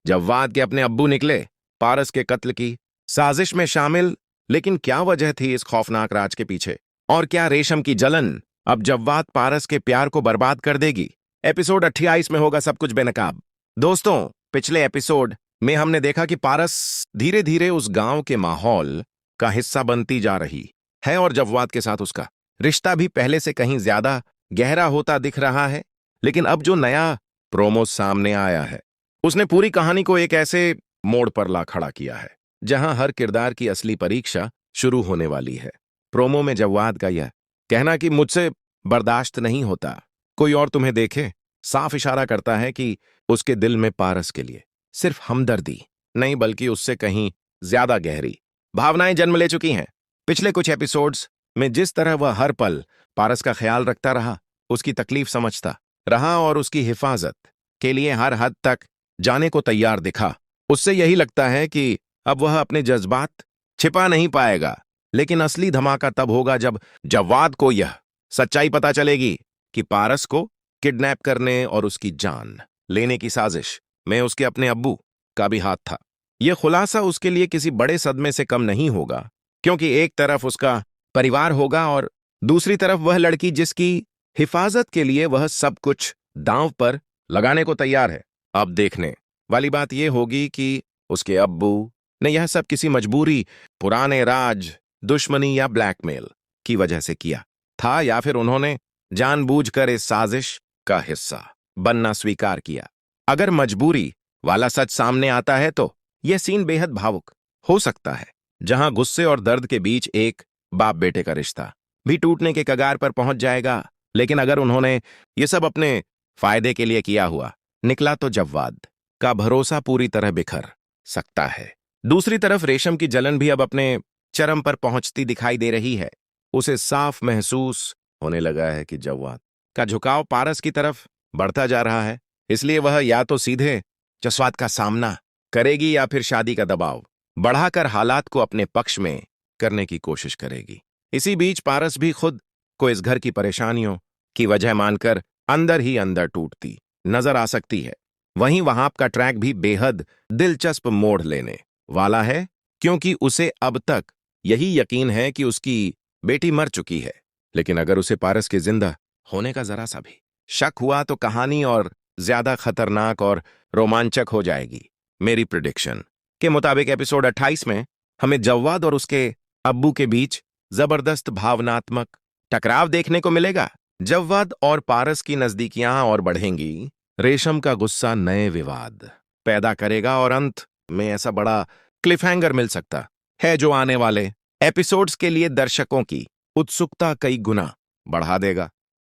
जव्वाद के अपने अब्बू निकले पारस के कत्ल की साजिश में शामिल। लेकिन क्या वजह थी इस खौफनाक राज के पीछे? और क्या रेशम की जलन अब जव्वाद पारस के प्यार को बर्बाद कर देगी? एपिसोड 28 में होगा सब कुछ बेनकाब। दोस्तों, पिछले एपिसोड में हमने देखा कि पारस धीरे धीरे उस गांव के माहौल का हिस्सा बनती जा रही है और जव्वाद के साथ उसका रिश्ता भी पहले से कहीं ज्यादा गहरा होता दिख रहा है। लेकिन अब जो नया प्रोमो सामने आया है उसने पूरी कहानी को एक ऐसे मोड़ पर ला खड़ा किया है जहां हर किरदार की असली परीक्षा शुरू होने वाली है। प्रोमो में जव्वाद का यह कहना कि मुझसे बर्दाश्त नहीं होता कोई और तुम्हें देखे, साफ इशारा करता है कि उसके दिल में पारस के लिए सिर्फ हमदर्दी नहीं बल्कि उससे कहीं ज्यादा गहरी भावनाएं जन्म ले चुकी हैं। पिछले कुछ एपिसोड्स में जिस तरह वह हर पल पारस का ख्याल रखता रहा, उसकी तकलीफ समझता रहा और उसकी हिफाजत के लिए हर हद तक जाने को तैयार दिखा, उससे यही लगता है कि अब वह अपने जज्बात छिपा नहीं पाएगा। लेकिन असली धमाका तब होगा जब जव्वाद को यह सच्चाई पता चलेगी कि पारस को किडनैप करने और उसकी जान लेने की साजिश में उसके अपने अब्बू का भी हाथ था। यह खुलासा उसके लिए किसी बड़े सदमे से कम नहीं होगा, क्योंकि एक तरफ उसका परिवार होगा और दूसरी तरफ वह लड़की जिसकी हिफाजत के लिए वह सब कुछ दांव पर लगाने को तैयार है। अब देखने वाली बात यह होगी कि उसके अब्बू ने यह सब किसी मजबूरी, पुराने राज, दुश्मनी या ब्लैकमेल की वजह से किया था, या फिर उन्होंने जानबूझकर इस साजिश का हिस्सा बनना स्वीकार किया। अगर मजबूरी वाला सच सामने आता है तो यह सीन बेहद भावुक हो सकता है, जहां गुस्से और दर्द के बीच एक बाप बेटे का रिश्ता भी टूटने के कगार पर पहुंच जाएगा। लेकिन अगर उन्होंने ये सब अपने फायदे के लिए किया हुआ निकला तो जव्वाद का भरोसा पूरी तरह बिखर सकता है। दूसरी तरफ रेशम की जलन भी अब अपने चरम पर पहुंचती दिखाई दे रही है। उसे साफ महसूस होने लगा है कि जव्वाद का झुकाव पारस की तरफ बढ़ता जा रहा है, इसलिए वह या तो सीधे जसवाद का सामना करेगी या फिर शादी का दबाव बढ़ाकर हालात को अपने पक्ष में करने की कोशिश करेगी। इसी बीच पारस भी खुद को इस घर की परेशानियों की वजह मानकर अंदर ही अंदर टूटती नजर आ सकती है। वहीं वहां का ट्रैक भी बेहद दिलचस्प मोड़ लेने वाला है, क्योंकि उसे अब तक यही यकीन है कि उसकी बेटी मर चुकी है। लेकिन अगर उसे पारस के जिंदा होने का जरा सा भी शक हुआ तो कहानी और ज्यादा खतरनाक और रोमांचक हो जाएगी। मेरी प्रिडिक्शन के मुताबिक एपिसोड 28 में हमें जव्वाद और उसके अब्बू के बीच जबरदस्त भावनात्मक टकराव देखने को मिलेगा। जव्वाद और पारस की नजदीकियां और बढ़ेंगी, रेशम का गुस्सा नए विवाद पैदा करेगा और अंत में ऐसा बड़ा क्लिफहैंगर मिल सकता है जो आने वाले एपिसोड्स के लिए दर्शकों की उत्सुकता कई गुना बढ़ा देगा।